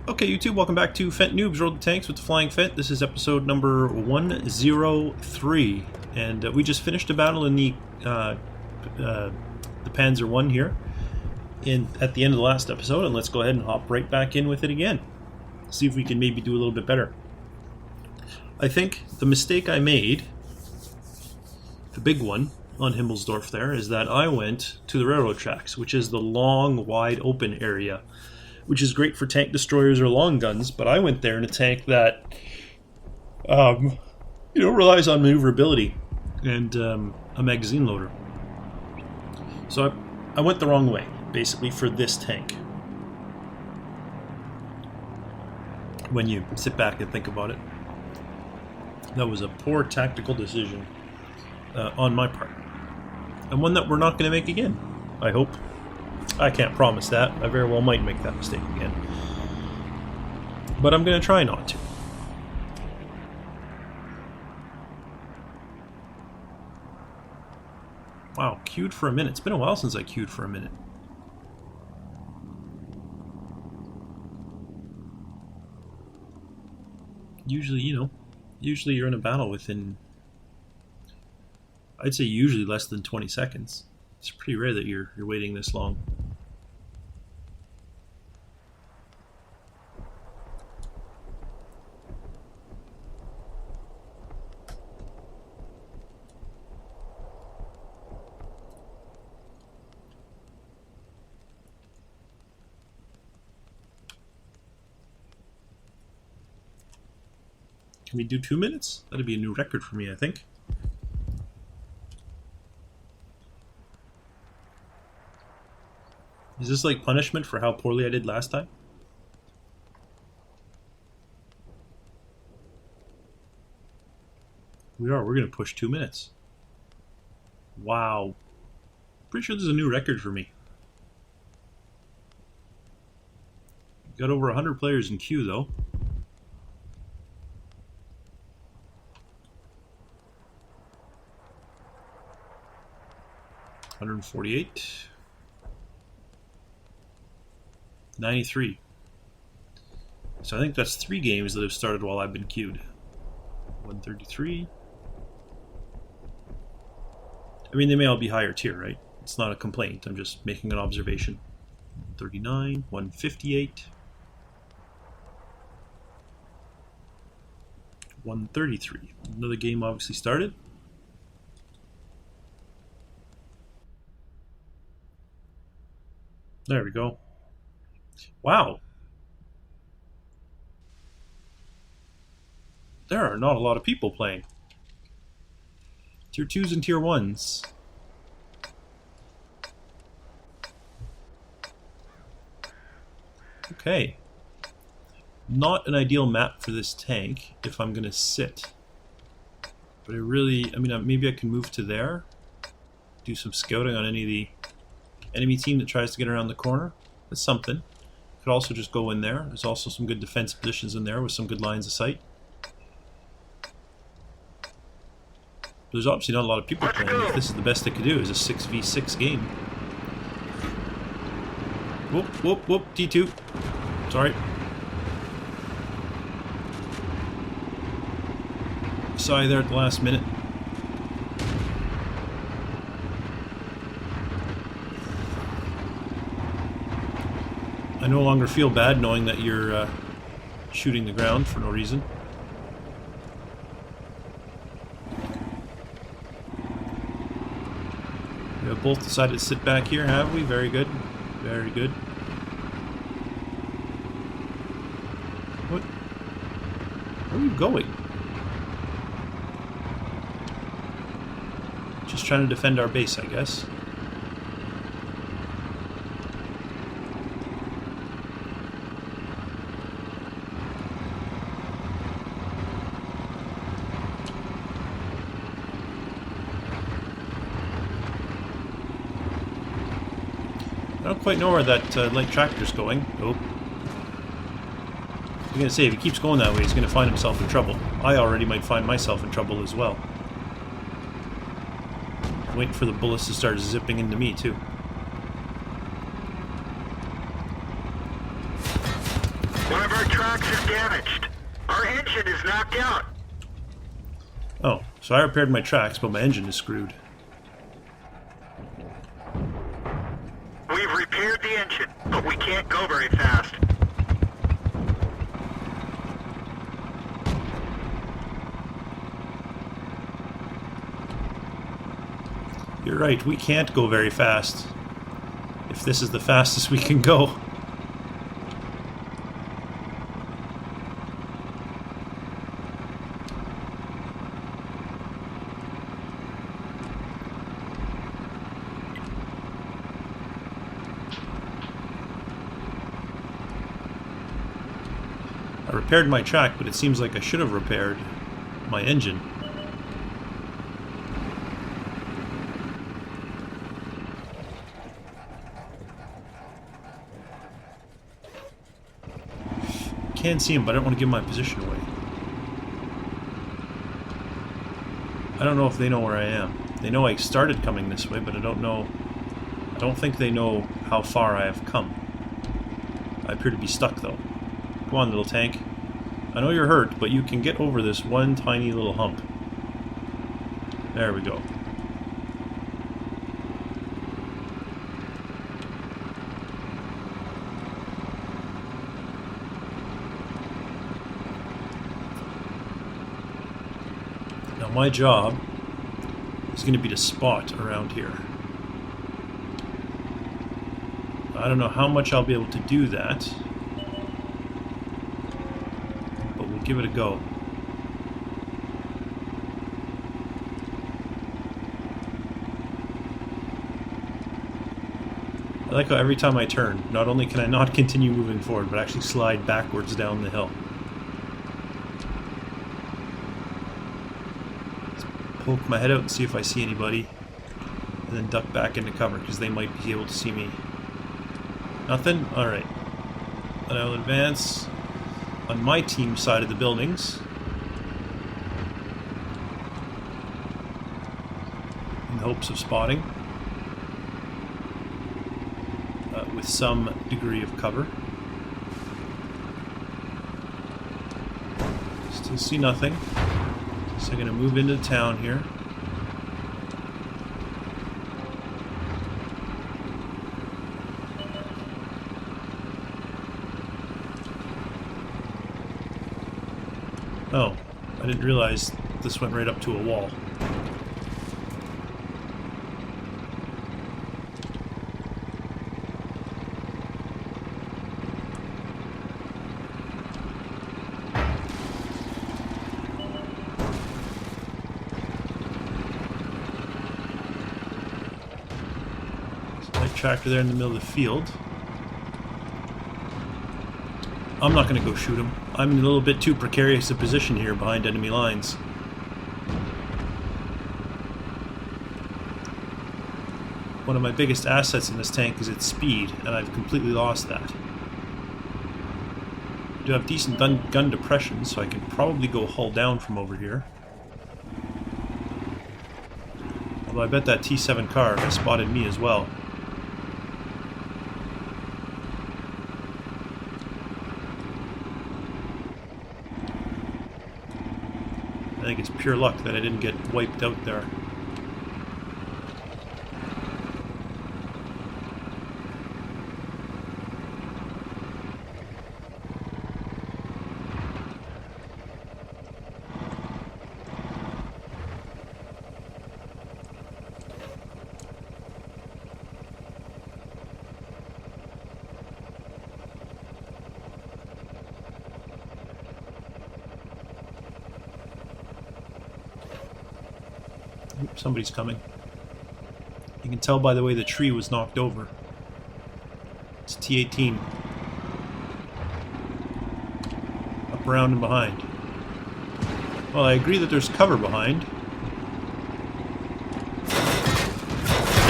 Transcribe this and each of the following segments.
Okay, YouTube, welcome back to Phent Noobs Roll the Tanks with the Flying Phent. This is episode number 103, and we just finished a battle in the Panzer 1 here at the end of the last episode, and let's go ahead and hop right back in with it again. See if we can maybe do a little bit better. I think the mistake I made, the big one on Himmelsdorf there, is that I went to the railroad tracks, which is the long, wide open area, which is great for tank destroyers or long guns, but I went there in a tank that, relies on maneuverability and a magazine loader. So I went the wrong way, basically, for this tank. When you sit back and think about it. That was a poor tactical decision on my part. And one that we're not going to make again, I hope. I can't promise that. I very well might make that mistake again. But I'm going to try not to. Wow, queued for a minute. It's been a while since I queued for a minute. Usually, usually you're in a battle within, I'd say usually less than 20 seconds. It's pretty rare that you're waiting this long. Can we do 2 minutes? That'd be a new record for me, I think. Is this like punishment for how poorly I did last time? We're going to push 2 minutes. Wow. Pretty sure there's a new record for me. Got over 100 players in queue, though. $148. 93. So I think that's 3 games that have started while I've been queued. 133. I mean, they may all be higher tier, right? It's not a complaint. I'm just making an observation. 139. 158. 133. Another game obviously started. There we go. Wow. There are not a lot of people playing. Tier 2s and Tier 1s. Okay. Not an ideal map for this tank if I'm going to sit. But maybe I can move to there. Do some scouting on any of the enemy team that tries to get around the corner. That's something. Could also just go in there. There's also some good defense positions in there with some good lines of sight. There's obviously not a lot of people playing. If this is the best it could do, is a 6v6 game. Whoop, whoop, whoop, T2. Sorry. Sorry there at the last minute. I no longer feel bad knowing that you're shooting the ground for no reason. We have both decided to sit back here, have we? Very good. Very good. What? Where are you going? Just trying to defend our base, I guess. I don't quite know where that light tractor's going. Oh. I'm going to say, if he keeps going that way, he's going to find himself in trouble. I already might find myself in trouble as well. Waiting for the bullets to start zipping into me, too. of our tracks is damaged. Our engine is knocked out. Oh, so I repaired my tracks, but my engine is screwed. We've repaired the engine, but we can't go very fast. You're right, we can't go very fast. If this is the fastest we can go. I repaired my track, but it seems like I should have repaired my engine. I can see him, but I don't want to give my position away. I don't know if they know where I am. They know I started coming this way, but I don't know. I don't think they know how far I have come. I appear to be stuck, though. Come on, little tank. I know you're hurt, but you can get over this one tiny little hump. There we go. Now my job is going to be to spot around here. I don't know how much I'll be able to do that, but we'll give it a go. I like how every time I turn, not only can I not continue moving forward, but actually slide backwards down the hill. Poke my head out and see if I see anybody, and then duck back into cover because they might be able to see me. Nothing? Alright. Then I'll advance on my team side of the buildings in the hopes of spotting with some degree of cover. Still see nothing. So I'm going to move into town here. Oh, I didn't realize this went right up to a wall. Tractor there in the middle of the field. I'm not going to go shoot him. I'm in a little bit too precarious a position here behind enemy lines. One of my biggest assets in this tank is its speed, and I've completely lost that. I do have decent gun depression, so I can probably go hull down from over here. Although I bet that T7 car has spotted me as well. I think it's pure luck that I didn't get wiped out there. Somebody's coming. You can tell by the way the tree was knocked over. It's T-18. Up, around, and behind. Well, I agree that there's cover behind.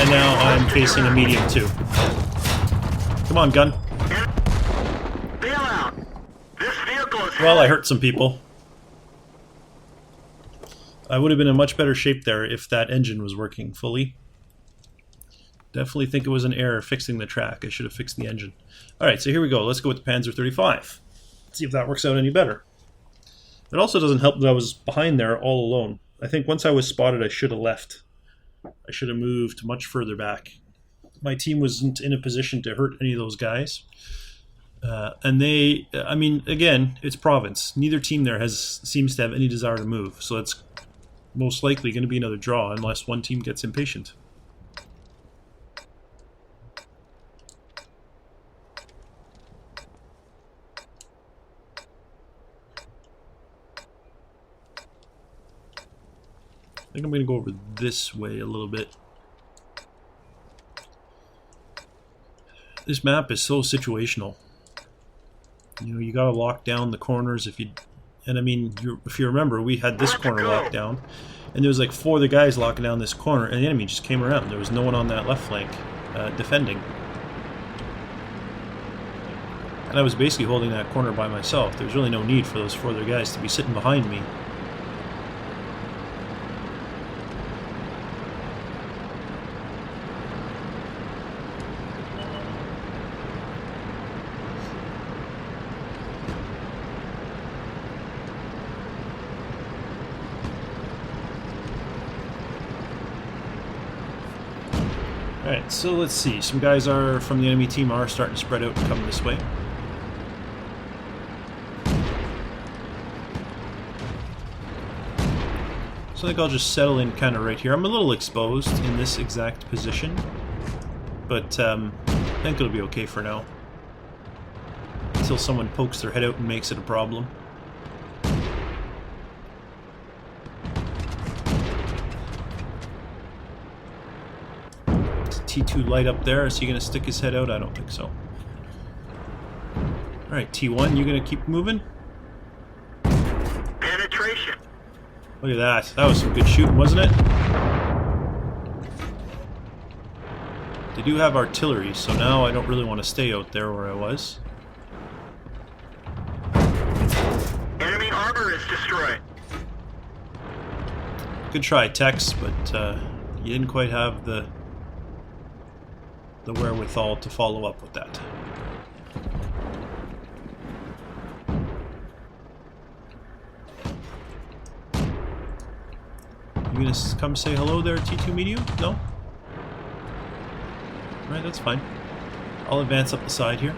And now I'm facing a medium too. Come on, gun. Bail out. This vehicle is... Well, I hurt some people. I would have been in much better shape there if that engine was working fully. Definitely think it was an error fixing the track. I should have fixed the engine. Alright, so here we go. Let's go with the Panzer 35. See if that works out any better. It also doesn't help that I was behind there all alone. I think once I was spotted, I should have left. I should have moved much further back. My team wasn't in a position to hurt any of those guys. And they, I mean, again, it's province. Neither team there seems to have any desire to move. So it's most likely going to be another draw unless one team gets impatient. I think I'm going to go over this way a little bit. This map is so situational. You know, you got to lock down the corners if you... And I mean, if you remember, we had this corner locked down. And there was like 4 other guys locking down this corner, and the enemy just came around. There was no one on that left flank defending. And I was basically holding that corner by myself. There's really no need for those 4 other guys to be sitting behind me. Alright, so let's see. Some guys from the enemy team are starting to spread out and come this way. So I think I'll just settle in kind of right here. I'm a little exposed in this exact position, but I think it'll be okay for now. Until someone pokes their head out and makes it a problem. T2 light up there. Is he going to stick his head out? I don't think so. Alright, T1, you going to keep moving? Penetration. Look at that. That was some good shooting, wasn't it? They do have artillery, so now I don't really want to stay out there where I was. Enemy armor is destroyed. Good try, Tex, but you didn't quite have the wherewithal to follow up with that. You gonna come say hello there, T2 Medium? No? Alright, that's fine. I'll advance up the side here.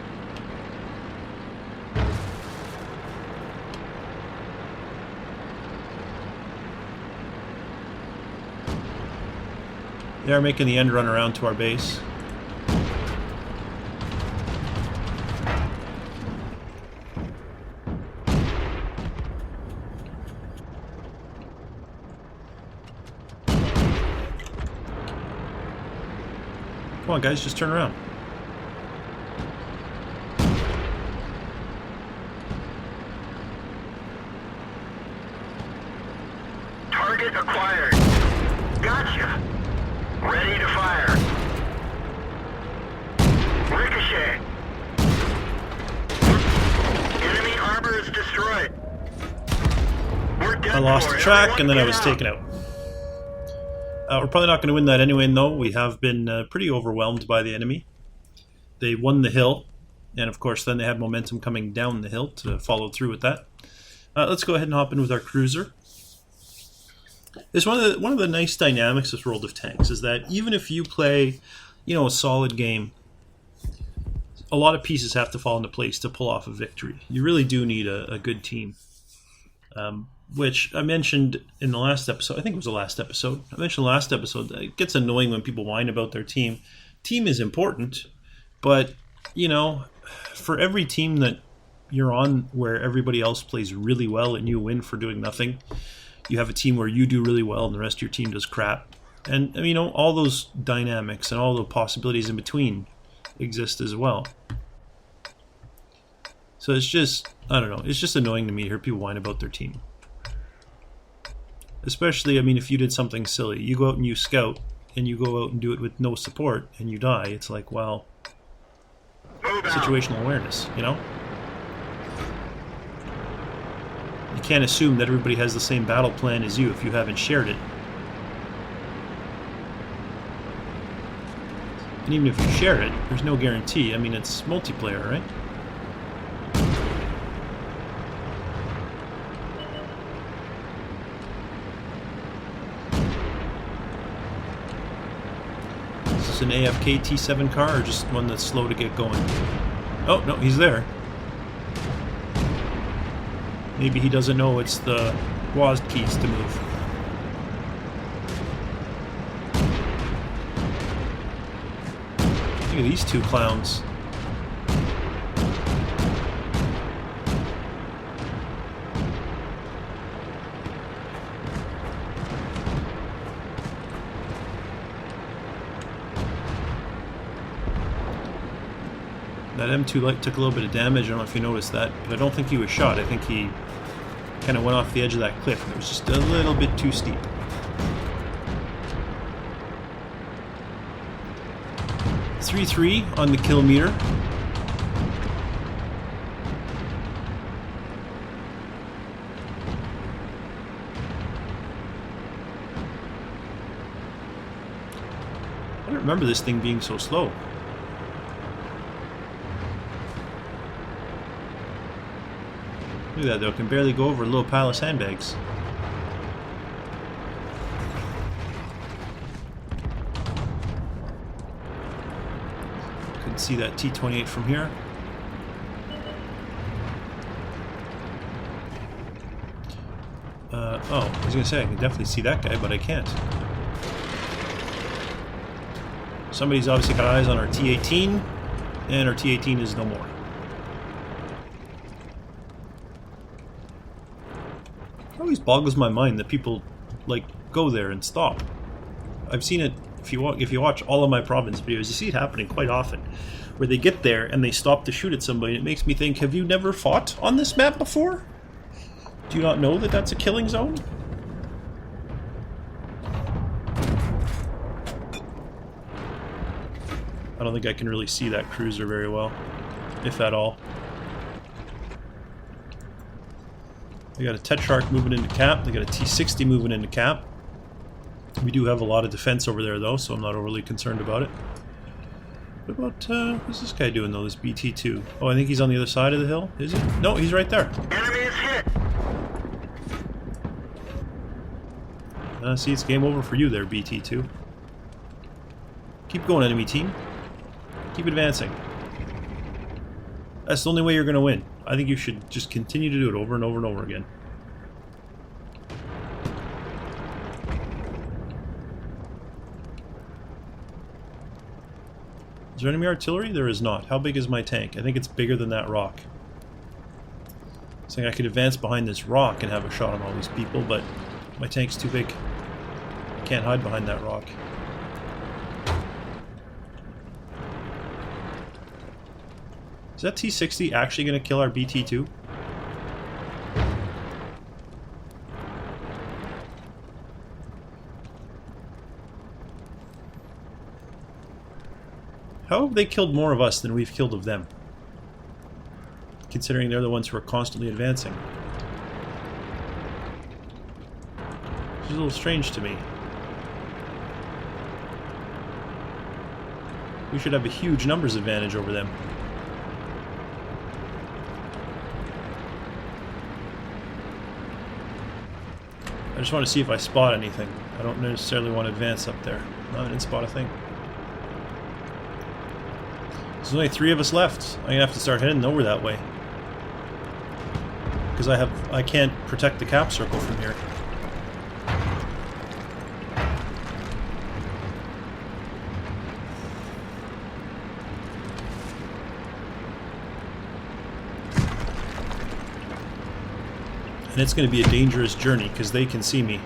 They are making the end run around to our base. Come on, guys, just turn around. Target acquired. Gotcha. Ready to fire. Ricochet. Enemy armor is destroyed. We're dead. I lost the track and then I was taken out. We're probably not going to win that anyway, though. We have been pretty overwhelmed by the enemy. They won the hill, and of course then they had momentum coming down the hill to follow through with that. Let's go ahead and hop in with our cruiser. It's one of the nice dynamics of World of Tanks is that even if you play, a solid game, a lot of pieces have to fall into place to pull off a victory. You really do need a good team. Which I mentioned in the last episode. I think it was the last episode. I mentioned the last episode that it gets annoying when people whine about their team. Team is important, but, for every team that you're on where everybody else plays really well and you win for doing nothing, you have a team where you do really well and the rest of your team does crap. And, all those dynamics and all the possibilities in between exist as well. So it's just, I don't know, it's just annoying to me to hear people whine about their team. Especially, if you did something silly. You go out and you scout, and you go out and do it with no support, and you die. It's like, well, situational awareness, You can't assume that everybody has the same battle plan as you if you haven't shared it. And even if you share it, there's no guarantee. It's multiplayer, right? It's an AFK T7 car or just one that's slow to get going? Oh, no, he's there. Maybe he doesn't know it's the WASD keys to move. Look at these two clowns. That M2 light took a little bit of damage. I don't know if you noticed that, but I don't think he was shot. I think he kind of went off the edge of that cliff. It was just a little bit too steep. .33 on the kill meter. I don't remember this thing being so slow. Look at that though, it can barely go over a little pile of sandbags. Couldn't see that T-28 from here. Oh, I was gonna say I can definitely see that guy, but I can't. Somebody's obviously got eyes on our T-18, and our T-18 is no more. It always boggles my mind that people like go there and stop. I've seen it if you watch all of my province videos, you see it happening quite often, where they get there and they stop to shoot at somebody. It makes me think: have you never fought on this map before? Do you not know that that's a killing zone? I don't think I can really see that cruiser very well, if at all. They got a Tetrarch moving into cap. They got a T-60 moving into cap. We do have a lot of defense over there, though, so I'm not overly concerned about it. What about, what's this guy doing, though, this BT-2? Oh, I think he's on the other side of the hill. Is he? No, he's right there. Enemy is hit. See, it's game over for you there, BT-2. Keep going, enemy team. Keep advancing. That's the only way you're going to win. I think you should just continue to do it over and over and over again. Is there enemy artillery? There is not. How big is my tank? I think it's bigger than that rock. So I could advance behind this rock and have a shot on all these people, but my tank's too big. I can't hide behind that rock. Is that T-60 actually going to kill our BT-2? How have they killed more of us than we've killed of them? Considering they're the ones who are constantly advancing. It's a little strange to me. We should have a huge numbers advantage over them. I just want to see if I spot anything. I don't necessarily want to advance up there. No, I didn't spot a thing. There's only 3 of us left. I'm gonna have to start heading over that way. Because I can't protect the cap circle from here. And it's going to be a dangerous journey because they can see me.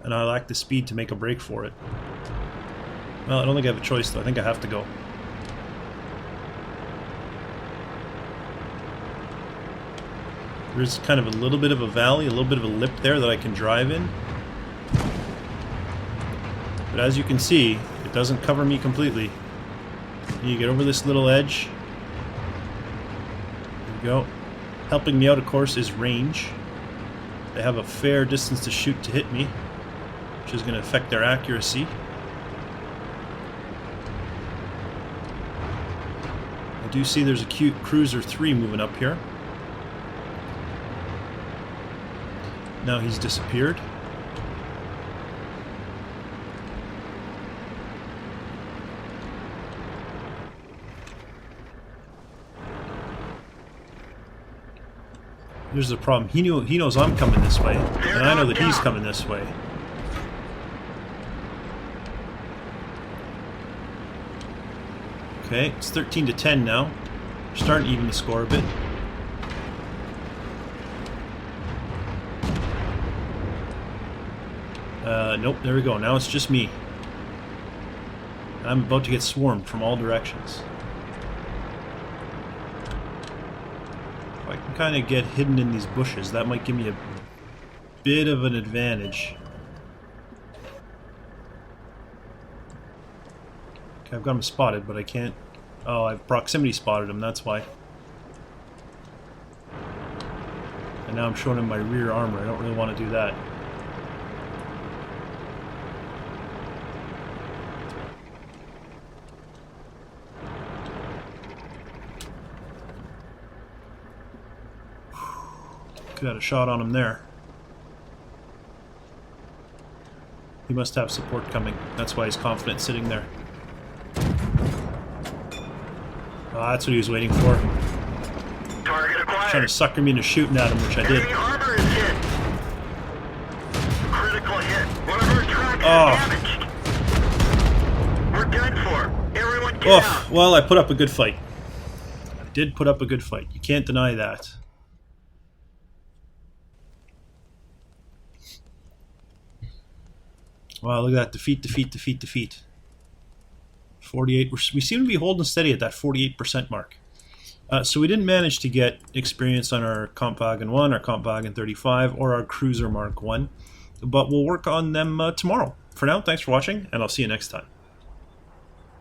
And I lack the speed to make a break for it. Well, I don't think I have a choice though. I think I have to go. There's kind of a little bit of a valley, a little bit of a lip there that I can drive in. But as you can see, it doesn't cover me completely. You get over this little edge. There we go. Helping me out, of course, is range. They have a fair distance to shoot to hit me, which is going to affect their accuracy. I do see there's a cute Cruiser 3 moving up here. Now he's disappeared. Here's the problem. He knows I'm coming this way, and I know that he's coming this way. Okay, it's 13-10 now. We're starting to even the score a bit. Nope, there we go. Now it's just me. I'm about to get swarmed from all directions. If I can kind of get hidden in these bushes, that might give me a bit of an advantage. Okay, I've got him spotted, but I can't... Oh, I've proximity spotted him, that's why. And now I'm showing him my rear armor. I don't really want to do that. Got a shot on him there. He must have support coming. That's why he's confident sitting there. Oh, that's what he was waiting for. Target acquired. Trying to sucker me into shooting at him, which I did. Enemy armor is hit. Critical hit. One of our tracks is damaged. We're done for. Everyone get out. Well, I put up a good fight. I did put up a good fight. You can't deny that. Wow, look at that. Defeat. 48. We seem to be holding steady at that 48% mark. So we didn't manage to get experience on our Kampfwagen 1, our Kampfwagen 35, or our Cruiser Mark 1. But we'll work on them tomorrow. For now, thanks for watching, and I'll see you next time.